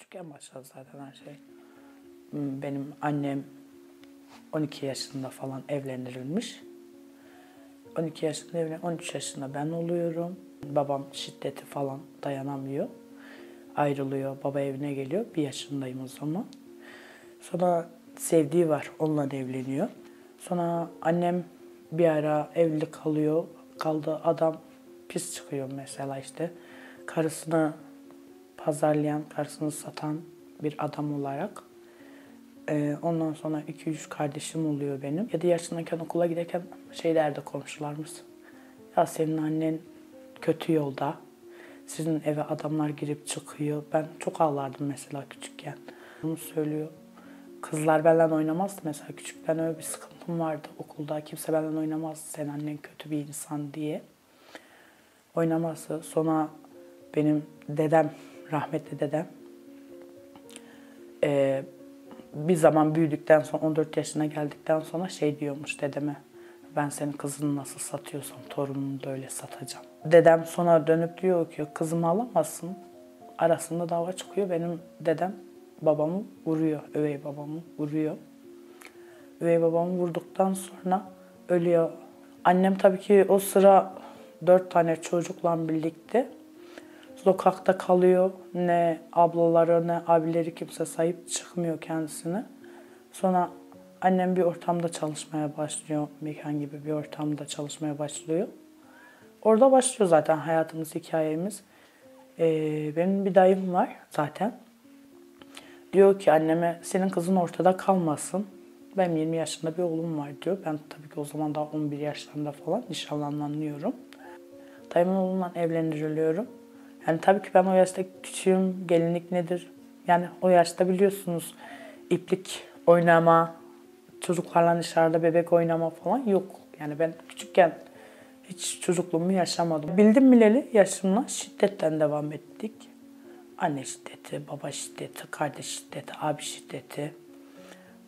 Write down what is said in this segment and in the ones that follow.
küçükken başladı zaten her şey. Benim annem 12 yaşında falan evlendirilmiş. 12 yaşında evlen, 13 yaşında ben oluyorum. Babam şiddeti falan dayanamıyor. Ayrılıyor, baba evine geliyor. 1 yaşındayım o zaman. Sonra sevdiği var, onunla evleniyor. Sonra annem bir ara evli kalıyor. Kaldığı adam pis çıkıyor mesela işte. Karısını pazarlayan, karısını satan bir adam olarak. Ondan sonra 2-3 kardeşim oluyor benim. 7 yaşındayken okula giderken şey derdi komşularımız. Ya senin annen kötü yolda. Sizin eve adamlar girip çıkıyor. Ben çok ağlardım mesela küçükken. Bunu söylüyor. Kızlar benimle oynamazdı mesela. Küçükten öyle bir sıkıntım vardı okulda. Kimse benimle oynamazdı. Senin annen kötü bir insan diye. Oynaması. Sonra benim dedem, rahmetli dedem bir zaman büyüdükten sonra 14 yaşına geldikten sonra şey diyormuş dedeme. Ben senin kızını nasıl satıyorsam torunumu da öyle satacağım. Dedem sonra dönüp diyor ki kızımı alamazsın. Arasında dava çıkıyor. Benim dedem babamı vuruyor. Üvey babamı vuruyor. Üvey babamı vurduktan sonra ölüyor. Annem tabii ki o sıra 4 tane çocukla birlikte sokakta kalıyor. Ne ablaları ne abileri kimse sahip çıkmıyor kendisine. Sonra annem bir ortamda çalışmaya başlıyor. Mekan gibi bir ortamda çalışmaya başlıyor. Orada başlıyor zaten hayatımız, hikayemiz. Benim bir dayım var zaten. Diyor ki anneme senin kızın ortada kalmasın. Benim 20 yaşında bir oğlum var diyor. Ben tabii ki o zaman daha 11 yaşlarında falan nişanlanıyorum. Dayımın oğlundan evlendiriliyorum. Yani tabii ki ben o yaşta küçüğüm, gelinlik nedir? Yani o yaşta biliyorsunuz iplik oynama, çocuklarla dışarıda bebek oynama falan yok. Yani ben küçükken hiç çocukluğumu yaşamadım. Bildim bileli yaşımla şiddetten devam ettik. Anne şiddeti, baba şiddeti, kardeş şiddeti, abi şiddeti,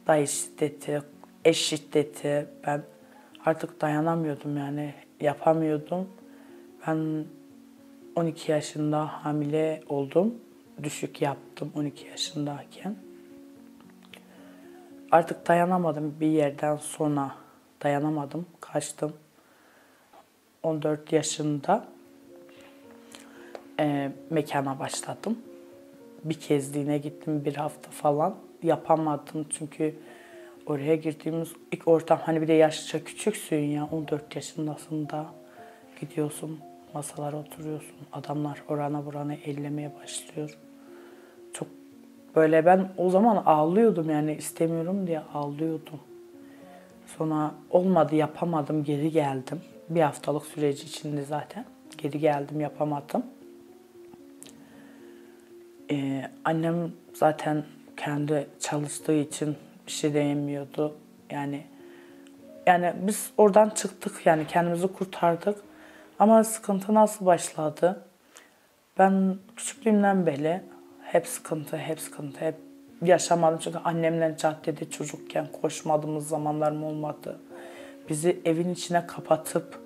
dayı şiddeti, eş şiddeti. Ben artık dayanamıyordum yani yapamıyordum. Ben 12 yaşında hamile oldum. Düşük yaptım 12 yaşındayken. Artık dayanamadım bir yerden sonra. Dayanamadım, kaçtım. 14 yaşında mekana başladım. Bir kezliğine gittim 1 hafta falan. Yapamadım çünkü oraya girdiğimiz ilk ortam hani bir de yaşça küçüksün ya 14 yaşındasın da gidiyorsun masalara oturuyorsun. Adamlar orana burana ellemeye başlıyor. Çok böyle ben o zaman ağlıyordum yani istemiyorum diye ağlıyordum. Sonra olmadı yapamadım geri geldim. 1 haftalık süreci içinde zaten. Geri geldim yapamadım. Annem zaten kendi çalıştığı için bir şey diyemiyordu. Yani biz oradan çıktık yani kendimizi kurtardık. Ama sıkıntı nasıl başladı? Ben küçüklüğümden beri hep sıkıntı, hep sıkıntı, hep yaşamadım. Çünkü annemle caddede çocukken koşmadığımız zamanlarım olmadı. Bizi evin içine kapatıp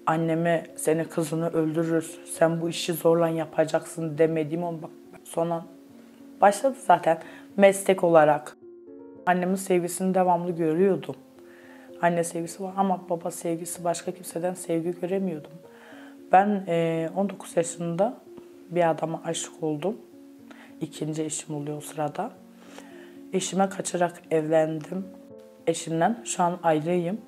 anneme seni kızını öldürürüz, sen bu işi zorla yapacaksın demediğim ama bak sonra başladı zaten meslek olarak. Annemin sevgisini devamlı görüyordum. Anne sevgisi var ama baba sevgisi başka kimseden sevgi göremiyordum. Ben 19 yaşında bir adama aşık oldum. İkinci eşim oluyor o sırada. Eşime kaçarak evlendim. Eşimden şu an ayrıyım.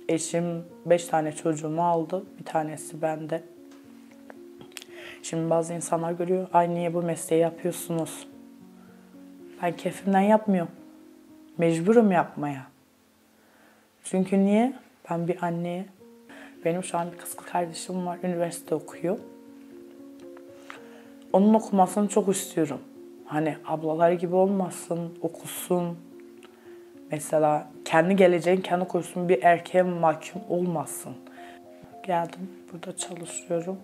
Eşim 5 tane çocuğumu aldı. Bir tanesi bende. Şimdi bazı insanlar görüyor. Ay niye bu mesleği yapıyorsunuz? Ben keyfimden yapmıyorum. Mecburum yapmaya. Çünkü niye? Ben bir anneye. Benim şu an bir kız kardeşim var. Üniversite okuyor. Onun okumasını çok istiyorum. Hani ablaları gibi olmasın, okusun. Mesela kendi geleceğin kendi koysun bir erkeğe mahkum olmasın. Geldim, burada çalışıyorum.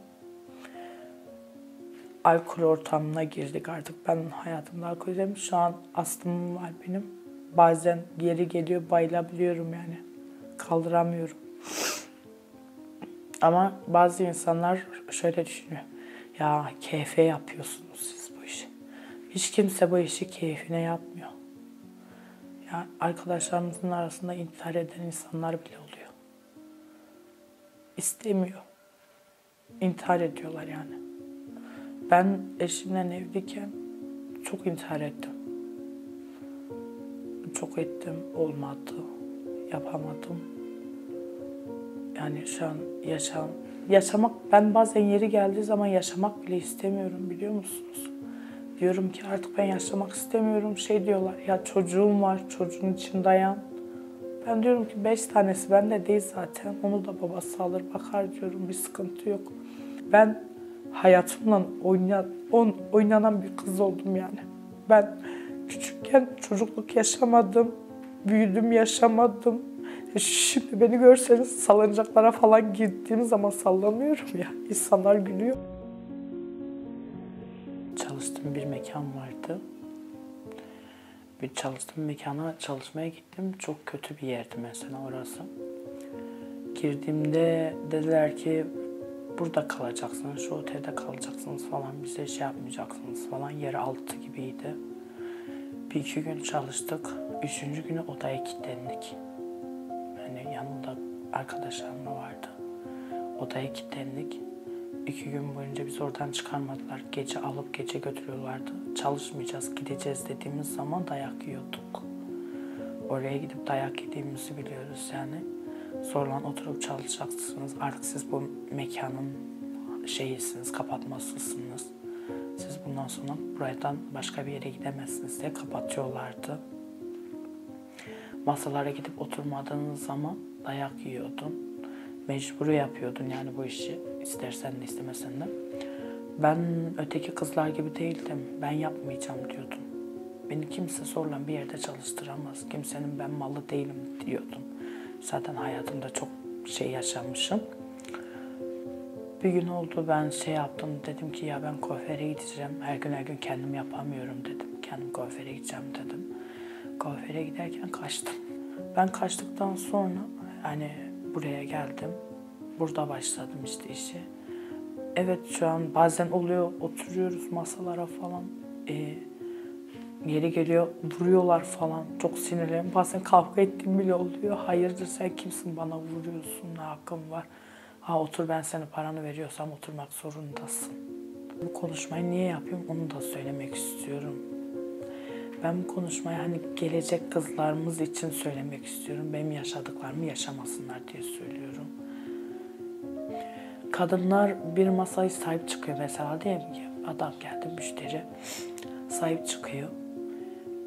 Alkol ortamına girdik artık. Ben hayatımda alkol yedim. Şu an astımım var benim. Bazen geri geliyor, bayılabiliyorum yani. Kaldıramıyorum. Ama bazı insanlar şöyle düşünüyor. Ya keyfe yapıyorsunuz siz bu işi. Hiç kimse bu işi keyfine yapmıyor. Ya arkadaşlarımızın arasında intihar eden insanlar bile oluyor. İstemiyor. İntihar ediyorlar yani. Ben eşimle evliyken çok intihar ettim. Çok ettim, olmadı. Yapamadım. Yani şu an yaşamak, ben bazen yeri geldiği zaman yaşamak bile istemiyorum, biliyor musunuz? Diyorum ki artık ben yaşamak istemiyorum. Şey diyorlar, ya çocuğum var, çocuğun için dayan. Ben diyorum ki 5 tanesi bende değil zaten. Onu da babası alır bakar diyorum, bir sıkıntı yok. Ben hayatımla oynanan bir kız oldum yani. Ben küçükken çocukluk yaşamadım, büyüdüm yaşamadım. Şimdi beni görseniz salıncaklara falan gittiğim zaman sallanıyorum ya. İnsanlar gülüyor. Çalıştığım bir mekan vardı. Bir çalıştığım mekana çalışmaya gittim. Çok kötü bir yerdi mesela orası. Girdiğimde dediler ki burada kalacaksınız, şu otelde kalacaksınız falan, bize şey yapmayacaksınız falan. Yer altı gibiydi. Bir iki gün çalıştık. Üçüncü günü odaya kilitlendik. Yani yanımda arkadaşlarım da vardı. Odaya kilitlendik. 2 gün boyunca bizi oradan çıkarmadılar. Gece alıp gece götürüyorlardı. Çalışmayacağız, gideceğiz dediğimiz zaman dayak yiyorduk. Oraya gidip dayak yediğimizi biliyoruz yani. Sonra oturup çalışacaksınız. Artık siz bu mekanın şeyisiniz, kapatmasısınız. Siz bundan sonra buradan başka bir yere gidemezsiniz diye kapatıyorlardı. Masalara gidip oturmadığınız zaman dayak yiyordun. Mecburi yapıyordun yani bu işi. İstersen de istemesen de. Ben öteki kızlar gibi değildim. Ben yapmayacağım diyordum. Beni kimse zorla bir yerde çalıştıramaz. Kimsenin ben malı değilim diyordum. Zaten hayatımda çok şey yaşamışım. Bir gün oldu ben şey yaptım. Dedim ki ya ben kuaföre gideceğim. Her gün kendim yapamıyorum dedim. Kendim kuaföre gideceğim dedim. Kuaföre giderken kaçtım. Ben kaçtıktan sonra hani buraya geldim. Burada başladım işte işi. Evet şu an bazen oluyor, oturuyoruz masalara falan. Yeri geliyor, vuruyorlar falan. Çok sinirliyim. Bazen kavga ettiğim bile oluyor. Hayırdır sen kimsin bana vuruyorsun, ne hakkın var? Ha otur, ben senin paranı veriyorsam oturmak zorundasın. Bu konuşmayı niye yapıyorum onu da söylemek istiyorum. Ben bu konuşmayı hani gelecek kızlarımız için söylemek istiyorum. Benim yaşadıklarımı yaşamasınlar diye söylüyorum. Kadınlar bir masaya sahip çıkıyor mesela, diyelim ki adam geldi, müşteri sahip çıkıyor.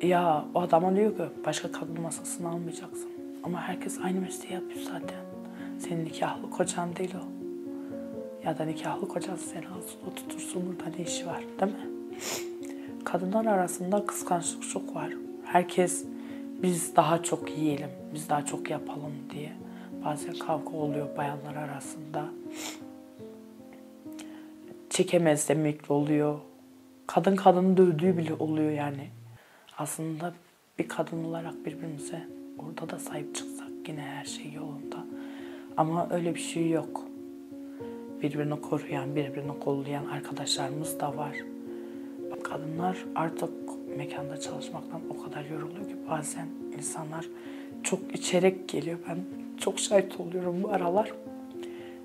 Ya o adama diyor ki başka kadın masasını almayacaksın. Ama herkes aynı mesleği yapıyor zaten. Senin nikahlı kocan değil o. Ya da nikahlı kocan seni alsın, o tutursun, burada ne işi var değil mi? Kadınlar arasında kıskançlık çok var. Herkes biz daha çok yiyelim, biz daha çok yapalım diye. Bazen kavga oluyor bayanlar arasında. Çekemez demekli oluyor. Kadın kadını dövdüğü bile oluyor yani. Aslında bir kadın olarak birbirimize orada da sahip çıksak yine her şey yolunda. Ama öyle bir şey yok. Birbirini koruyan, birbirini kollayan arkadaşlarımız da var. Kadınlar artık mekanda çalışmaktan o kadar yoruluyor ki bazen insanlar çok içerek geliyor. Ben çok şahit oluyorum bu aralar.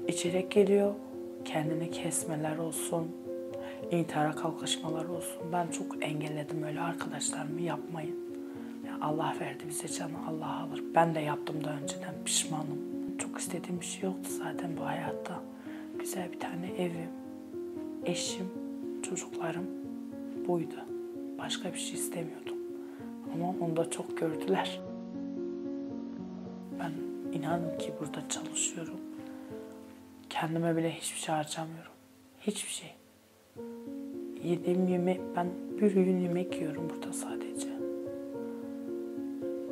İçerek geliyor, kendini kesmeler olsun, intihara kalkışmalar olsun. Ben çok engelledim öyle arkadaşlarımı, yapmayın. Ya Allah verdi bize canı, Allah alır. Ben de yaptım da önceden, pişmanım. Çok istediğim bir şey yoktu zaten bu hayatta. Güzel bir tane evim, eşim, çocuklarım buydu. Başka bir şey istemiyordum. Ama onu da çok gördüler. Ben inanın ki burada çalışıyorum. Kendime bile hiçbir şey harcamıyorum. Hiçbir şey. Yediğim yemek, ben bir öğün yemek yiyorum burada sadece.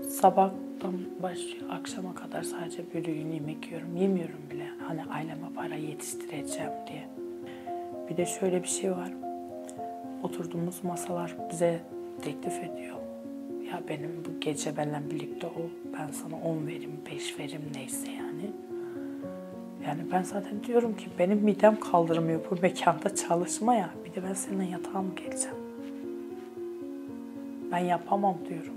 Sabahtan başlıyor, akşama kadar sadece bir öğün yemek yiyorum. Yemiyorum bile. Hani aileme para yetiştireceğim diye. Bir de şöyle bir şey var. Oturduğumuz masalar bize teklif ediyor. Ya benim bu gece benimle birlikte ol, ben sana 10 verim, 5 verim neyse yani. Yani ben zaten diyorum ki benim midem kaldırmıyor bu mekanda çalışmaya. Bir de ben seninle yatağa mı geleceğim? Ben yapamam diyorum.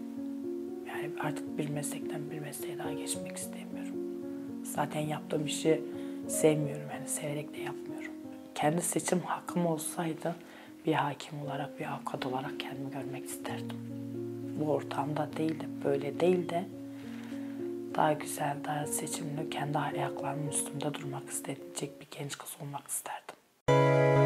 Yani artık bir meslekten bir mesleğe daha geçmek istemiyorum. Zaten yaptığım işi sevmiyorum, yani severek de yapmıyorum. Kendi seçim hakkım olsaydı bir hakim olarak, bir avukat olarak kendimi görmek isterdim. Bu ortamda değil de, böyle değil de daha güzel, daha seçimli, kendi ayaklarımın üstünde durmak isteyecek bir genç kız olmak isterdim.